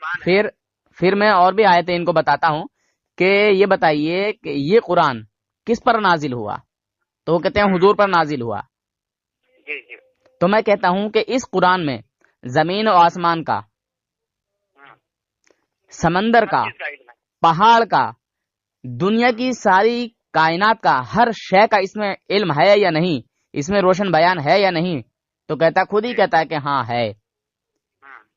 फिर मैं और भी आयतें इनको बताता हूँ कि ये बताइए कि ये कुरान किस पर नाजिल हुआ, तो वो कहते हैं हुजूर पर नाजिल हुआ। जी। तो मैं कहता हूँ कि इस कुरान में जमीन और आसमान का, समंदर का, पहाड़ का, दुनिया की सारी कायनात का, हर शय का इसमें इल्म है या नहीं, इसमें रोशन बयान है या नहीं। तो खुद ही कहता है कि हाँ है।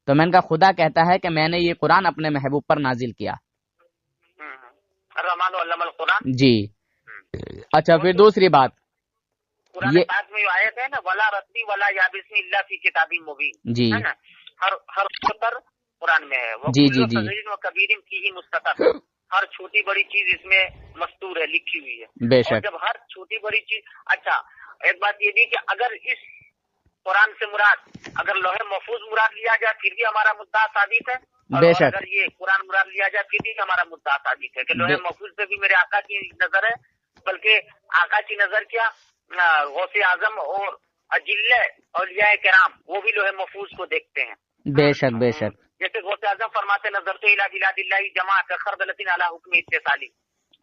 तो मैंने कहा खुदा कहता है कि मैंने ये कुरान अपने महबूब पर नाजिल किया। जी। अच्छा, फिर दूसरी बात, ये में आयत है ना, वला रत्ती वला याबिस्मी इल्ला फी किताबिन मुबीन, जी, है ना, हर उत्तर कुरान में है। वो जी। कबीरिन की ही मुस्ततर, हर छोटी बड़ी चीज इसमें मस्तूर है, लिखी हुई है। बेशक। और जब हर छोटी बड़ी चीज, अच्छा, ایک بات یہ بھی کہ اگر اس قرآن سے مراد اگر لوح محفوظ مراد لیا جائے پھر بھی ہمارا مدعا ثابت ہے، بے اور شک اگر یہ قرآن مراد لیا جائے پھر بھی ہمارا مدعا ثابت ہے کہ لوح محفوظ پہ بھی میرے آقا کی نظر ہے، بلکہ آقا کی نظر کیا غوث اعظم اور اجلہ اولیاء کرام وہ بھی لوح محفوظ کو دیکھتے ہیں. بے شک بے شک. جیسے غوث اعظم فرماتے نظر تو الى بلاد اللہ جماع خردلۃ علی حکم اتصالی.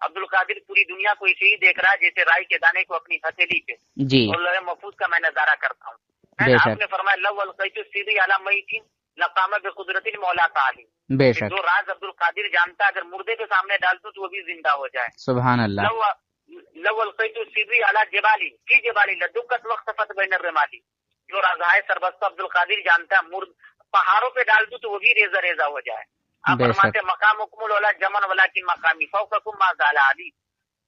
عبد القادر پوری دنیا کو اسے ہی دیکھ رہا ہے جیسے رائی کے دانے کو اپنی ہتھیلی پہ، جی اور لوح محفوظ کا میں نظارہ کرتا ہوں. بے شک. آپ نے فرمایا لو القیت السری علی میت لقام بقدرت المولا تعالی. بے شک. جو راز عبد القادر جانتا ہے اگر مردے کے سامنے ڈال دوں تو وہ بھی زندہ ہو جائے. سبحان اللہ. لو القیت السری علی جبالی فی جبالی لدقت وقفت بین الرمالی. جو رازائے سربستہ عبد القادر جانتا ہے پہاڑوں پہ ڈال دوں تو وہ بھی ریزہ ریزہ ہو جائے. آپ فرماتے مقام حکم الولا جمن ولیکن مقامی فوقکم ما زال علی.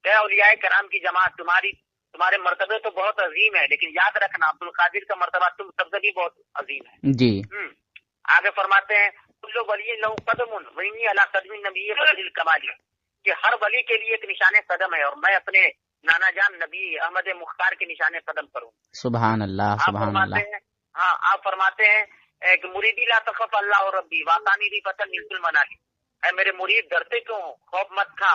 اے اولیاء کرام کی جماعت تمہارے مرتبے تو بہت عظیم ہے، لیکن یاد رکھنا عبد القادر کا مرتبہ تم سب سے بھی بہت عظیم ہے. جی. آگے فرماتے ہیں کل ولی لو قدم وانی علی قدم النبی بدر الکمال، کہ ہر ولی کے لیے ایک نشان قدم ہے اور میں اپنے نانا جان نبی احمد مختار کے نشان قدم پر ہوں. سبحان اللہ سبحان اللہ. ہاں آپ فرماتے ہیں کہ مریدی لا تخف اللہ اور ربی واتانی بھی پتن نیت المنالی. اے میرے مرید ڈرتے کیوں، خوف مت کھا.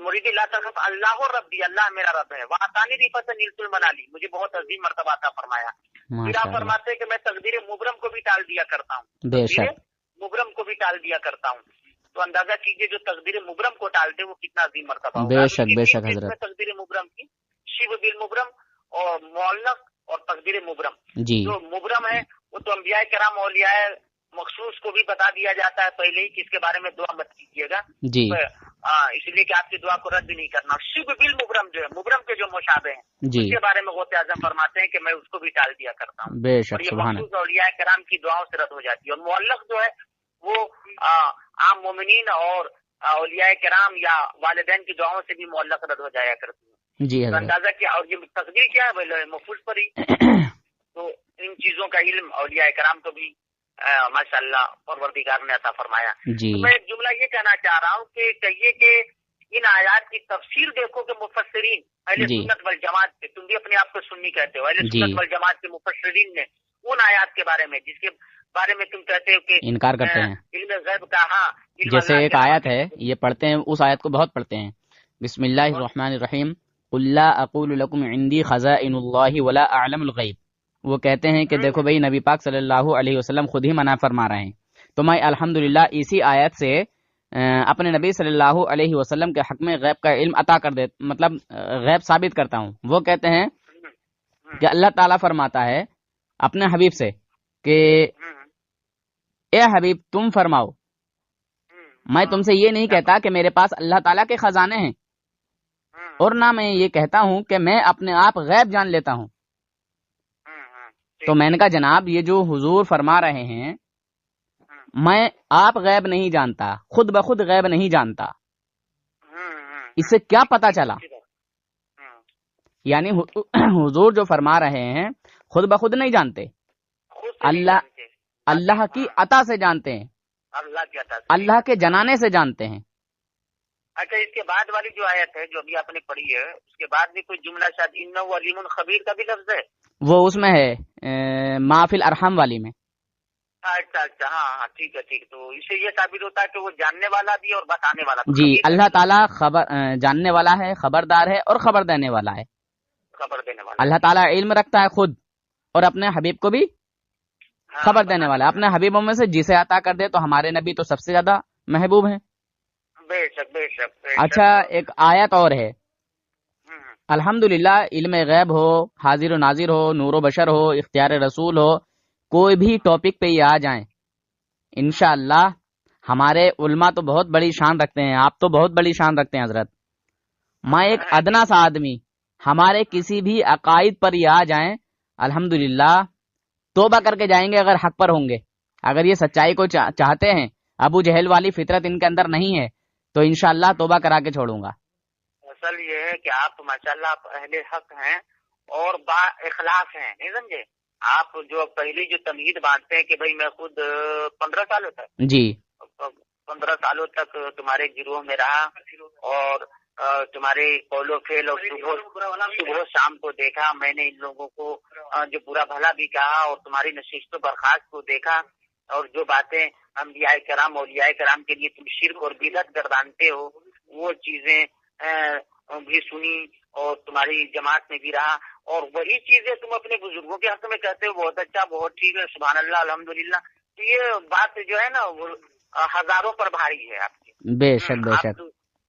مریدی لا تخف اللہ اور ربی، اللہ میرا رب ہے. واتانی بھی پتن نیت المنالی، مجھے بہت عظیم مرتبہ عطا فرمایا. پھر آپ فرماتے ہیں کہ میں تقدیر مبرم کو بھی ٹال دیا کرتا ہوں. بے شک. مبرم کو بھی ٹال دیا کرتا ہوں. تو اندازہ کیجئے جو تقدیر مبرم کو ٹالتے وہ کتنا عظیم مرتبہ ہوگا. بے شک بے شک حضرت. تقدیر مبرم کی شیو بالمبرم اور معلق اور تقدیر مبرم. جی. جو مبرم ہے وہ تو انبیاء کرام اولیاء مخصوص کو بھی بتا دیا جاتا ہے پہلے ہی کہ اس کے بارے میں دعا مت کیجیے گا. جی. اس لیے کہ آپ کی دعا کو رد بھی نہیں کرنا. شیو بالمبرم جو ہے مبرم کے جو مشابہ ہیں جی. اس کے بارے میں غوث اعظم فرماتے ہیں کہ میں اس کو بھی ٹال دیا کرتا ہوں. بے اور شک. یہ سبحان مخصوص اولیاء کرام کی دعاؤں سے رد ہو جاتی ہے. اور معلق جو ہے وہ عام مومنین اور اولیاء کرام یا والدین کی دعاؤں سے بھی معلق رد ہو جایا کرتی ہے. جی حضرت. اندازہ کیا. اور یہ تقدیر کیا ہے بھائی محفوظ پر ہی. تو ان چیزوں کا علم اولیاء کرام کو بھی ماشاء اللہ پروردگار نے عطا فرمایا. جی. تو میں ایک جملہ یہ کہنا چاہ رہا ہوں کہ کہیے کہ ان آیات کی تفسیر دیکھو کہ مفسرین اہل سنت والجماعت کے، تم بھی اپنے آپ کو سنی کہتے ہو، اہل سنت والجماعت کے مفسرین نے ان آیات کے بارے میں جس کے بارے میں تم کہتے ہو کہ انکار کرتے ہیں علم غیب کا. ہاں جیسے ایک آیت ہے یہ پڑھتے ہیں، اس آیت کو بہت پڑھتے ہیں. بسم اللہ الرحمن الرحیم قل لا اقول لکم عندی خزائن اللہ ولا اعلم الغیب. وہ کہتے ہیں کہ دیکھو بھئی نبی پاک صلی اللہ علیہ وسلم خود ہی منع فرما رہے ہیں، تو میں الحمدللہ اسی آیت سے اپنے نبی صلی اللہ علیہ وسلم کے حق میں غیب کا علم عطا کر دے، مطلب غیب ثابت کرتا ہوں. وہ کہتے ہیں کہ اللہ تعالیٰ فرماتا ہے اپنے حبیب سے کہ اے حبیب تم فرماؤ، میں تم سے یہ نہیں کہتا کہ میرے پاس اللہ تعالیٰ کے خزانے ہیں، اور نہ میں یہ کہتا ہوں کہ میں اپنے آپ غیب جان لیتا ہوں. تو میں نے کہا جناب یہ جو حضور فرما رہے ہیں میں آپ غیب نہیں جانتا، خود بخود غیب نہیں جانتا، اس سے کیا پتا چلا؟ یعنی حضور جو فرما رہے ہیں خود بخود نہیں جانتے، اللہ کی عطا سے جانتے ہیں، اللہ کے جنانے سے جانتے ہیں. اچھا اس کے بعد والی جو آیت ہے جو ابھی آپ نے پڑھی ہے اس کے بعد بھی کوئی جملہ شاید انہ علیم خبیر کا بھی لفظ ہے. وہ اس میں ہے ما فی الارحام والی میں. اچھا اچھا ہاں ٹھیک ہے ٹھیک. تو اس سے یہ ثابت ہوتا ہے کہ وہ جاننے والا بھی اور بتانے والا بھی. جی اللہ تعالیٰ جاننے والا ہے، خبردار ہے اور خبر دینے والا ہے. خبر دینے والا اللہ تعالیٰ علم رکھتا ہے خود اور اپنے حبیب کو بھی خبر دینے والا ہے. اپنے حبیبوں میں سے جسے عطا کر دے تو ہمارے نبی تو سب سے زیادہ محبوب ہیں. بے شک بے شک. اچھا ایک آیت اور ہے الحمدللہ علم غیب ہو، حاضر و ناظر ہو، نور و بشر ہو، اختیار رسول ہو، کوئی بھی ٹاپک پہ یہ آ جائیں انشاءاللہ ہمارے علماء تو بہت بڑی شان رکھتے ہیں، آپ تو بہت بڑی شان رکھتے ہیں حضرت. میں ایک ادنا سا آدمی ہمارے کسی بھی عقائد پر یہ آ جائیں الحمدللہ توبہ کر کے جائیں گے اگر حق پر ہوں گے. اگر یہ سچائی کو چاہتے ہیں، ابو جہل والی فطرت ان کے اندر نہیں ہے، تو انشاءاللہ توبہ کرا کے چھوڑوں گا. اصل یہ ہے کہ آپ ماشاءاللہ آپ اہل حق ہیں اور با اخلاص ہیں، نہیں سمجھے. آپ جو پہلی جو تمہید باندھتے ہیں کہ بھئی میں خود 15 سالوں تک جی 15 سالوں تک تمہارے گروہ میں رہا اور तुम्हारे कौलो फेल और सुबह शाम को देखा मैंने। इन लोगों को जो बुरा भला भी कहा और तुम्हारी नशिस्त बर्खास्त को देखा, और जो बातें अंबिया कराम औलिया कराम के लिए तुम शिर्क और बिदअत गर्दानते हो वो चीजें भी सुनी और तुम्हारी जमात में भी रहा, और वही चीजें तुम अपने बुजुर्गों के हक में कहते हो। बहुत अच्छा, बहुत ठीक है, सुभान अल्लाह, अल्हम्दुलिल्लाह। तो ये बात जो है ना वो हजारों पर भारी है आपकी। बेशक बेशक।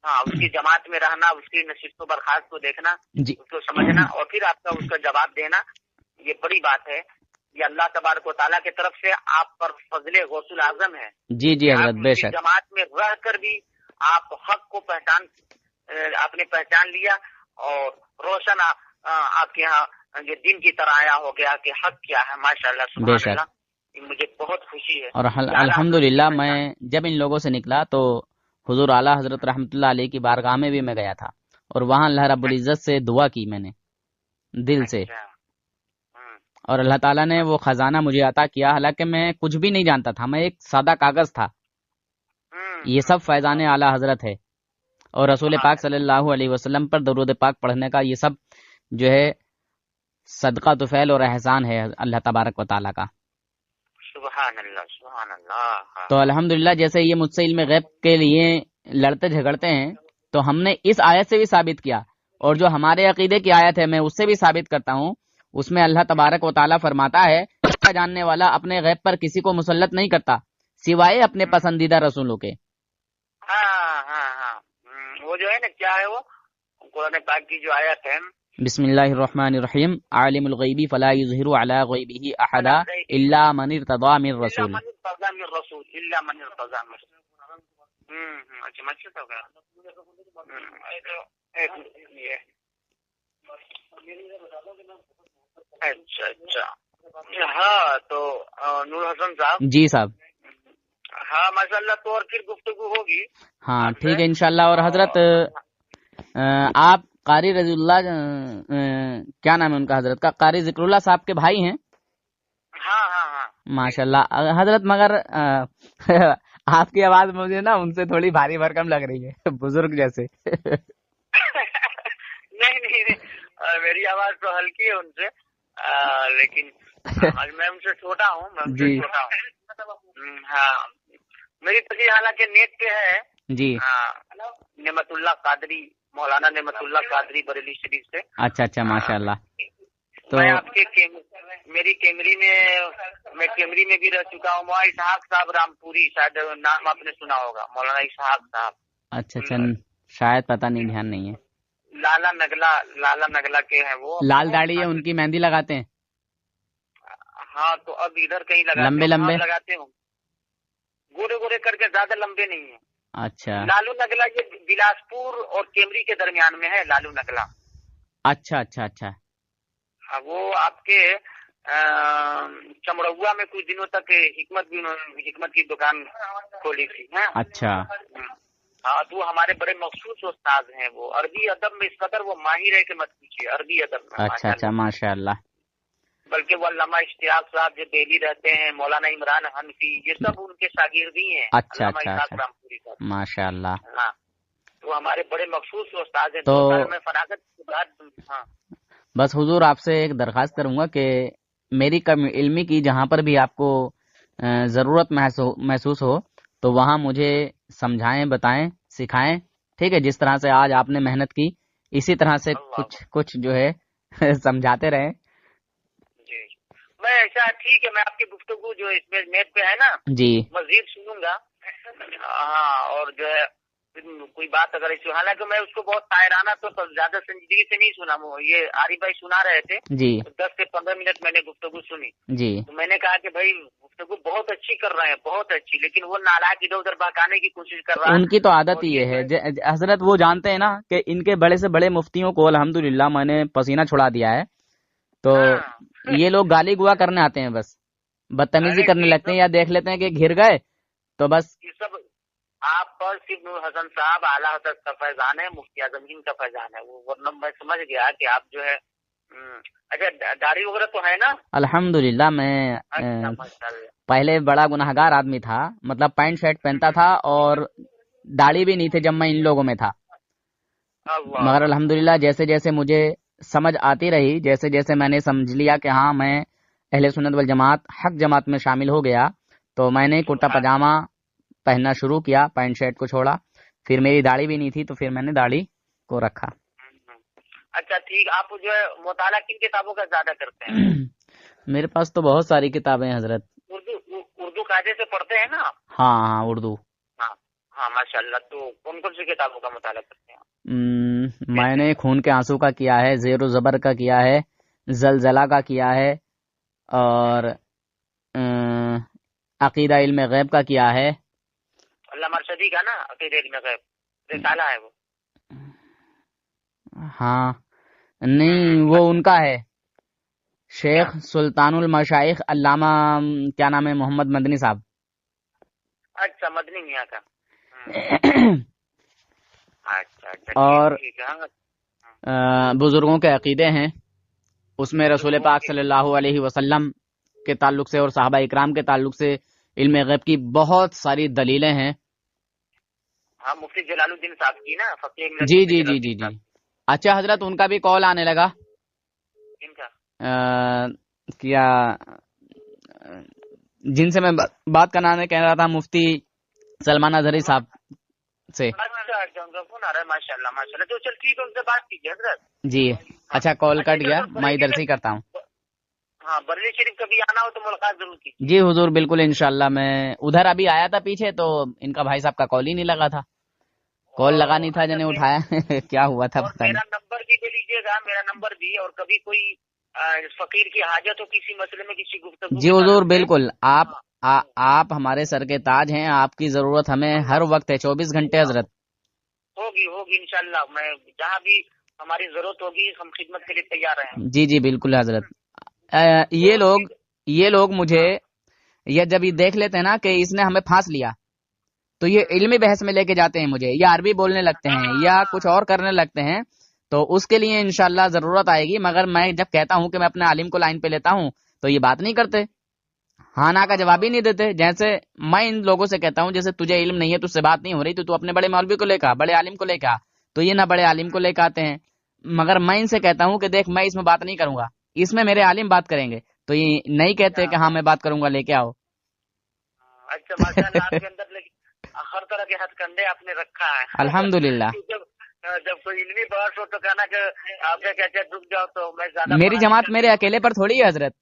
हाँ, उसकी जमात में रहना, उसकी नशिस्त बर्खास्त को देखना, जी, उसको समझना और फिर आपका उसका जवाब देना, ये बड़ी बात है। ये अल्लाह तबारक व तआला की तरफ से आप पर फजले गौसुल आजम है। जी जी हजरत, बेशक। जमात में रह कर भी आप हक को आपने पहचान लिया और रोशन आपके यहाँ जो दिन की तरह आया हो गया कि हक क्या है। माशाल्लाह, सुभान अल्लाह, मुझे बहुत खुशी है। और अल्हम्दुलिल्लाह मैं जब इन लोगों से निकला तो हुजूर आला हजरत रहमतुल्लाह अलैह की बारगाह में भी मैं गया था और वहाँ अल्लाह रब्बुल इज्जत से दुआ की मैंने दिल से, और अल्लाह ताला ने वो खजाना मुझे अता किया। हालांकि मैं कुछ भी नहीं जानता था, मैं एक सादा कागज था। ये सब फैजाने आला हजरत है और रसूल पाक सल्लल्लाहु अलैहि वसल्लम पर दरूद पाक पढ़ने का ये सब जो है सदका तुफैल और एहसान है अल्लाह तबारक व तआला का। सुभान अल्लाह, सुभान अल्लाह। तो अल्हम्दुलिल्लाह, जैसे ये मुझसे इल्म गैब के लिए लड़ते झगड़ते हैं तो हमने इस आयत से भी साबित किया, और जो हमारे अकीदे की आयत है मैं उससे भी साबित करता हूँ। उसमें अल्लाह तबारक व तआला फरमाता है, इसका जानने वाला अपने गैब पर किसी को मुसल्लत नहीं करता सिवाय अपने पसंदीदा रसूलों के। हाँ, वो जो है ना, क्या है वो कुरान पाक की जो आयत है, बिस्मिल्लाहिर्रहमानिर्रहीम, आलिमुल गैबी फला युज़हिरु अला गैबिही अहदा इल्ला मन इर्तज़ा मिन रसूल। अच्छा अच्छा, हाँ। तो नूर हसन साहब। जी साहब। हाँ माशाल्लाह, तो और फिर गुफ्तगू होगी। हाँ ठीक है इंशाल्लाह। और हजरत आप कारी रज़ीउल्लाह क्या नाम है उनका हजरत का, कारी जिक्रुल्लाह साहब के भाई हैं? हाँ हाँ हाँ माशाल्लाह हजरत, मगर आपकी आवाज मुझे ना उनसे थोड़ी भारी भरकम लग रही है, बुजुर्ग जैसे। नहीं, मेरी आवाज तो हल्की है उनसे, लेकिन मैं उनसे छोटा हूँ, छोटा हूँ। हाँ, मेरी तस्वीर हालांकि नेट पे है जी। नेमतुल्लाह कादरी, मौलाना नेमतुल्लाह कादरी बरेली शरीफ से। अच्छा माशाल्लाह। तो मैं आपके मेरी कैमरी में भी रह चुका हूँ। मौलाना इसहाक साहब रामपुरी, शायद नाम आपने सुना होगा, मौलाना इसहाक साहब। अच्छा, शायद पता नहीं, ध्यान नहीं है। लाला नगला के हैं वो, लाल दाढ़ी है उनकी, मेहंदी लगाते हैं। हाँ, तो अब इधर कहीं लंबे लगाते हो, गोरे करके, ज्यादा लंबे नहीं है। अच्छा, लालू नगला ये बिलासपुर और केमरी के दरमियान में है लालू नगला। अच्छा। हाँ, वो आपके चमड़ुआ में कुछ दिनों तक हिकमत की दुकान खोली थी। अच्छा। हाँ, तो हमारे बड़े मखसूस उस्ताद हैं। वो अरबी अदब में इस कदर वो माहिर है कि मत पूछिए, अरबी अदब में। अच्छा माशाल्लाह। बल्कि वो अल्लामा इश्तियाक साहब जो दिल्ली रहते हैं, मौलाना इमरान हनफी, ये सब उनके शागिर्दी हैं। अच्छा माशाल्लाह। हाँ, तो हमारे बड़े मखसूस उस्ताद हैं। तो मैं फरागत की बात, हाँ, बस हुजूर आपसे एक दरख्वास्त करूंगा कि मेरी कम इल्मी की जहाँ पर भी आपको जरूरत महसूस हो तो वहाँ मुझे समझाएं, बताएं, सिखाएं। ठीक है, जिस तरह से आज आपने मेहनत की इसी तरह से कुछ जो है समझाते रहें। जी, मैं ऐसा, ठीक है, मैं आपकी गुफ्तगू जो इसमें नेट पे है ना जी, मजीद सुनूंगा। हाँ, और जो है कोई बात अगर इस, हालांकि मैं उसको बहुत शायराना तो ज्यादा संजीदगी से नहीं सुना। ये आरिफ भाई सुना रहे थे जी, 10 से 15 मिनट मैंने गुफ्तगू सुनी जी। तो मैंने कहा कि भाई गुफ्तगू बहुत अच्छी कर रहे हैं, बहुत अच्छी, लेकिन वो नालायक इधर उधर बहकाने की कोशिश कर रहा है। उनकी तो आदत ही है हजरत, वो जानते हैं ना कि इनके बड़े से बड़े मुफ्तियों को अल्हम्दुलिल्लाह मैंने पसीना छुड़ा दिया है। तो ये लोग गाली गुआ करने आते हैं, बस बदतमीजी करने लगते हैं या देख लेते हैं कि घिर गए तो बस। ये सब आप पर सिर्फ नूर हसन साहब आला हजरत का फैजान है, मुफ्ती आजम का फैजान है वो, वरना मैं समझ गया कि आप जो है। अच्छा, दाढ़ी वगैरह तो है ना? अल्हम्दुलिल्लाह। मैं पहले बड़ा गुनाहगार आदमी था, मतलब पैंट शर्ट पहनता था और दाढ़ी भी नहीं थी जब मैं इन लोगों में था। अल्लाह मगर अल्हम्दुलिल्लाह जैसे जैसे मुझे समझ आती रही, जैसे जैसे मैंने समझ लिया कि हाँ मैं अहले सुन्नत वल जमात हक जमात में शामिल हो गया, तो मैंने कुर्ता पजामा पहनना शुरू किया, पैंट शर्ट को छोड़ा। फिर मेरी दाढ़ी भी नहीं थी तो फिर मैंने दाढ़ी को रखा। अच्छा ठीक, आप जो है मुताला किन किताबों का ज्यादा करते हैं? मेरे पास तो बहुत सारी किताबें हैं हजरत। उर्दू कायदे से पढ़ते हैं ना? हाँ हाँ उर्दू। हाँ हाँ माशाल्लाह। तो कौन कौन सी किताबों का मुताला करते हैं? मैंने खून के आंसू का किया है, ज़ेर ज़बर का किया है, ज़लज़ला का किया है, और अकीदा इल्म गैब का किया है। अल्लाह मरशदी का ना अकीदा इल्म गैब रिसाला है वो। हाँ नहीं, वो उनका है, शेख सुल्तानुल मशाइख अल्लामा क्या नाम है, मोहम्मद मदनी साहब। अच्छा मदनी मियाँ का। अच्छा और ठीक है। बुजुर्गों के अकीदे हैं, उसमें रसूल पाक सल्लल्लाहु अलैहि वसल्लम के ताल्लुक से और साहबा इकराम के ताल्लुक से इल्म गैब की बहुत सारी दलीलें हैं। हाँ मुफ्ती जलालुद्दीन साहब की ना, फकीह जी जी जी जी जी। अच्छा हजरत, उनका भी कॉल आने लगा। इनका क्या जिनसे मैं बात करना कह रहा था, मुफ्ती सलमान अजहरी साहब से। अच्छा उनका फोन आ रहा है। माशाल्लाह माशाल्लाह। तो चल ठीक है, उनसे बात कीजिए हजरत। जी अच्छा, कॉल कट गया, मैं इधर से ही करता हूँ। हाँ बरेली शरीफ कभी आना हो तो मुलाकात जरूर कीजिए। जी हुजूर बिल्कुल इंशाल्लाह। मैं उधर अभी आया था पीछे, तो इनका भाई साहब का कॉल ही नहीं लगा था, कॉल लगा नहीं था, जिन्हें उठाया क्या हुआ था पता नहीं। मेरा नंबर भी दे लीजिएगा, मेरा नंबर भी, और कभी कोई फकीर की हाजत हो किसी मसले में, किसी गुफ्तगू। जी हुजूर बिल्कुल, आप हमारे सर के ताज हैं, आपकी जरूरत हमें हर वक्त है, 24 घंटे हजरत। होगी इंशाल्लाह। मैं जहाँ भी हमारी जरूरत होगी हम खिदमत के लिए तैयार हैं। जी जी बिल्कुल हजरत। ये लोग मुझे ये जब ये देख लेते हैं ना कि इसने हमें फांस लिया, तो ये इल्मी बहस में लेके जाते हैं मुझे, या अरबी बोलने लगते हैं या कुछ और करने लगते हैं। तो उसके लिए इंशाल्लाह जरूरत आएगी, मगर मैं जब कहता हूँ कि मैं अपने आलिम को लाइन पे लेता हूँ तो ये बात नहीं करते, हाँ ना का जवाब ही नहीं देते। जैसे मैं इन लोगों से कहता हूँ, जैसे तुझे इल्म नहीं है, तुझसे बात नहीं हो रही, तो तू अपने बड़े मौलवी को लेकर, बड़े आलिम को लेकर, तो ये ना बड़े आलिम को लेकर आते हैं। मगर मैं इनसे कहता हूँ कि देख मैं इसमें बात नहीं करूंगा, इसमें मेरे आलिम बात करेंगे, तो ये नहीं कहते कि हाँ मैं बात करूंगा, लेके आओ। अच्छा माशाल्लाह, आपके अंदर हर तरह के हथकंडे आपने रखा है। अल्हम्दुलिल्लाह। जब कोई इल्मी बहस हो तो कहना कि आप क्या कहते हैं रुक जाओ, तो मैं ज्यादा। मेरी जमात मेरे अकेले पर थोड़ी है हजरत,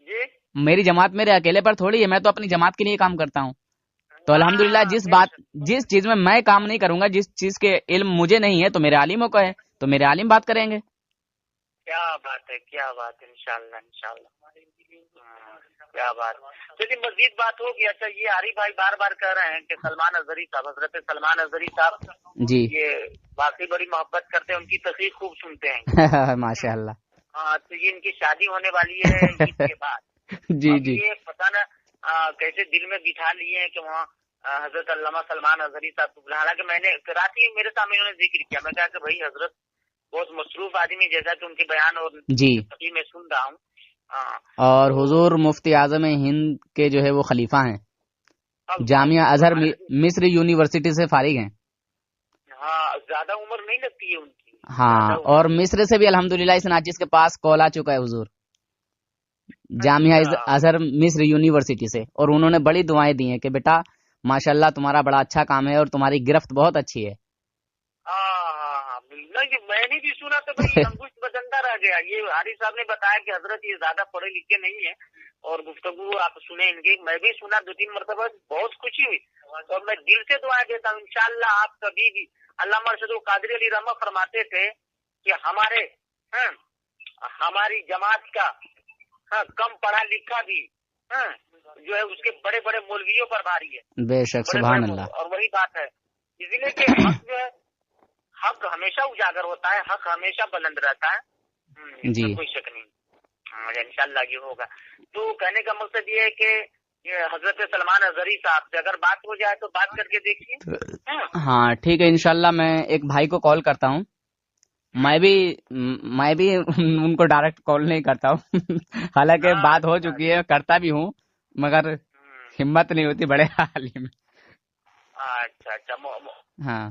जी मेरी जमात मेरे अकेले पर थोड़ी है, मैं तो अपनी जमात के लिए काम करता हूँ। तो अल्हम्दुलिल्लाह जिस चीज में मैं काम नहीं करूंगा, जिस चीज के इल्म मुझे नहीं है, तो मेरे आलिमों को है, तो मेरे आलिम बात करेंगे। क्या बात है, क्या बात है। इंशाल्लाह इंशाल्लाह। क्या बात। लेकिन मजीद बात होगी। अच्छा ये आरिफ भाई बार बार कह रहे हैं कि सलमान अजहरी साहब, हजरत सलमान अजहरी साहब जी ये वाकई बड़ी मोहब्बत करते हैं, उनकी तकरीर खूब सुनते हैं। माशाअल्लाह। हाँ तो ये इनकी शादी होने वाली है ईद के बाद। जी जी। ये पता ना कैसे दिल में बिठा लिए हैं कि वहाँ हजरत अल्लामा सलमान अजहरी साहब को, हालांकि मैंने रात ही मेरे सामने उन्होंने जिक्र किया, मैं कहा कि भाई हजरत बहुत मसरूफ आदमी, जैसा कि उनके बयान और जी मैं सुन रहा हूँ। और हुजूर मुफ्ती आजम हिंद के जो है वो खलीफा हैं, जामिया अजहर मिस्र यूनिवर्सिटी से फारिग हैं। हाँ ज्यादा उम्र नहीं लगती है उनकी। हाँ, और मिस्र से भी अल्हम्दुलिल्लाह इस नाचिस के पास कॉल आ चुका है हुजूर, जामिया अजहर मिस्र यूनिवर्सिटी से, और उन्होंने बड़ी दुआएं दी हैं कि बेटा माशाल्लाह तुम्हारा बड़ा अच्छा काम है और तुम्हारी गिरफ्त बहुत अच्छी है। नहीं मैंने भी सुना तो भाई अंगुष्ठ बदंडा रह गया। ये हारिस साहब ने बताया कि हजरत ये ज्यादा पढ़े लिखे नहीं है, और गुफ्तगू आप सुने इनकी, मैं भी सुना 2-3 मरतबा, बहुत खुशी हुई। और मैं दिल से दुआ देता हूँ इंशाल्लाह आप कभी भी, अल्लामा अरशद कादरी अली रहमा फरमाते थे कि हमारी जमात का कम पढ़ा लिखा भी जो है उसके बड़े बड़े मौलवियों पर भारी है। बेशक सुभान अल्लाह। और वही बात है, इसलिए कि हक जो है, हक हमेशा उजागर होता है, हक हमेशा बुलंद रहता है। जी कोई शक नहीं, इंशाल्लाह ये होगा। तो कहने का मकसद ये है कि हजरत सलमान अजहरी साहब से अगर बात हो जाए तो बात करके देखिए। हाँ ठीक है इंशाल्लाह। मैं एक भाई को कॉल करता हूँ, मैं भी उनको डायरेक्ट कॉल नहीं करता हूँ हालांकि बात हो चुकी है, करता भी हूँ, मगर हिम्मत नहीं होती बड़े हाल में। अच्छा हाँ